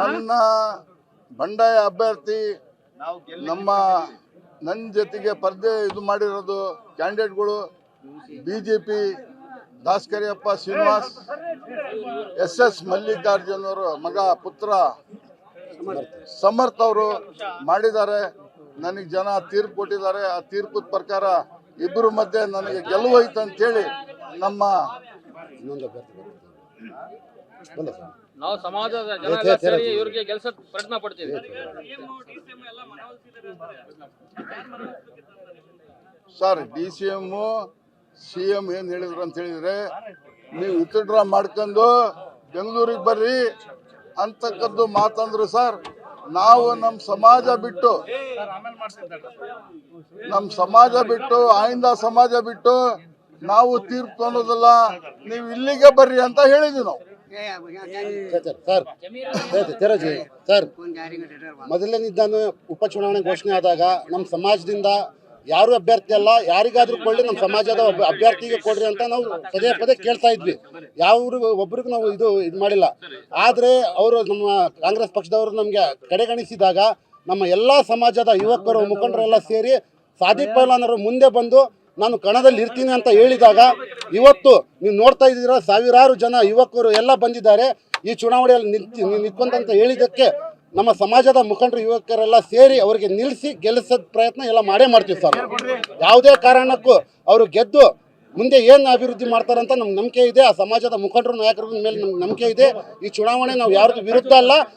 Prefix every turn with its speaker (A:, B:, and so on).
A: ನನ್ನ ಬಂಡಾಯ ಅಭ್ಯರ್ಥಿ ನನ್ನ ಜೊತೆಗೆ ಸ್ಪರ್ಧೆ ಇದು ಮಾಡಿರೋದು ಕ್ಯಾಂಡಿಡೇಟ್ಗಳು ಬಿಜೆಪಿ ದಾಸ್ಕರಿಯಪ್ಪ ಶ್ರೀನಿವಾಸ್, SS ಮಲ್ಲಿಕಾರ್ಜುನ್ ಅವರು ಮಗ ಪುತ್ರ ಸಮರ್ಥ ಅವರು ಮಾಡಿದ್ದಾರೆ. ನನಗೆ ಜನ ತೀರ್ಪು ಕೊಟ್ಟಿದ್ದಾರೆ. ಆ ತೀರ್ಪು ಪ್ರಕಾರ ಇಬ್ಬರು ಮಧ್ಯೆ ನನಗೆ ಗೆಲುವು ಐತೆ ಅಂತೇಳಿ ನಮ್ಮ
B: ನಾವು ಸಮಾಜದ ಜನ ಎಲ್ಲ ಸೇರಿ ಇವರಿಗೆ ಗೆಲ್ಸಕ್ ಪ್ರಯತ್ನ ಪಡ್ತೀವಿ.
A: ಸರ್, DCM CM ಏನ್ ಹೇಳಿದ್ರು ಅಂತ ಹೇಳಿದ್ರೆ, ನೀವು ವಿತ್ಡ್ರಾ ಮಾಡ್ಕೊಂಡು ಬೆಂಗಳೂರಿಗೆ ಬರ್ರಿ ಅಂತಕ್ಕದ್ದು ಮಾತಂದ್ರು. ಸರ್, ನಾವು ನಮ್ಮ ಸಮಾಜ ಬಿಟ್ಟು ಆಯಿಂದ ಸಮಾಜ ಬಿಟ್ಟು ನಾವು ತೀರ್ಪು ಅನ್ನೋದಲ್ಲ, ನೀವು ಇಲ್ಲಿಗೆ ಬರ್ರಿ ಅಂತ ಹೇಳಿದ್ವಿ ನಾವು.
C: ಸರ್, ಮೊದಲನೇದಾನು ಉಪಚುನಾವಣೆ ಘೋಷಣೆ ಆದಾಗ ನಮ್ಮ ಸಮಾಜದಿಂದ ಯಾರು ಅಭ್ಯರ್ಥಿ ಅಲ್ಲ, ಯಾರಿಗಾದ್ರೂ ಕೊಡ್ಲಿ ನಮ್ಮ ಸಮಾಜದ ಅಭ್ಯರ್ಥಿಗೆ ಕೊಡ್ರಿ ಅಂತ ನಾವು ಪದೇ ಪದೇ ಕೇಳ್ತಾ ಇದ್ವಿ. ಒಬ್ರಿಗೂ ನಾವು ಇದು ಮಾಡಿಲ್ಲ. ಆದರೆ ಅವರು ನಮ್ಮ ಕಾಂಗ್ರೆಸ್ ಪಕ್ಷದವರು ನಮಗೆ ಕಡೆಗಣಿಸಿದಾಗ ನಮ್ಮ ಎಲ್ಲ ಸಮಾಜದ ಯುವಕರು ಮುಖಂಡರೆಲ್ಲ ಸೇರಿ ಸಾದಿಕ್ ಪೈಲ್ವಾನರು ಮುಂದೆ ಬಂದು ನಾನು ಕಣದಲ್ಲಿ ಇರ್ತೀನಿ ಅಂತ ಹೇಳಿದಾಗ ಇವತ್ತು ನೀವು ನೋಡ್ತಾ ಇದ್ದೀರಾ, ಸಾವಿರಾರು ಜನ ಯುವಕರು ಎಲ್ಲ ಬಂದಿದ್ದಾರೆ. ಈ ಚುನಾವಣೆಯಲ್ಲಿ ನಿಂತ್ಕೊಂತ ಹೇಳಿದ್ದಕ್ಕೆ ನಮ್ಮ ಸಮಾಜದ ಮುಖಂಡರು ಯುವಕರೆಲ್ಲ ಸೇರಿ ಅವರಿಗೆ ನಿಲ್ಲಿಸಿ ಗೆಲ್ಲಿಸೋದ ಪ್ರಯತ್ನ ಎಲ್ಲ ಮಾಡೇ ಮಾಡ್ತೀವಿ ಸರ್. ಯಾವುದೇ ಕಾರಣಕ್ಕೂ ಅವರು ಗೆದ್ದು ಮುಂದೆ ಏನು ಅಭಿವೃದ್ಧಿ ಮಾಡ್ತಾರಂತ ನಮ್ಗೆ ನಂಬಿಕೆ ಇದೆ. ಆ ಸಮಾಜದ ಮುಖಂಡರು ನಾಯಕರ ಮೇಲೆ ನಮ್ಗೆ ನಂಬಿಕೆ ಇದೆ. ಈ ಚುನಾವಣೆ ನಾವು ಯಾರ್ದು ವಿರುದ್ಧ ಅಲ್ಲ,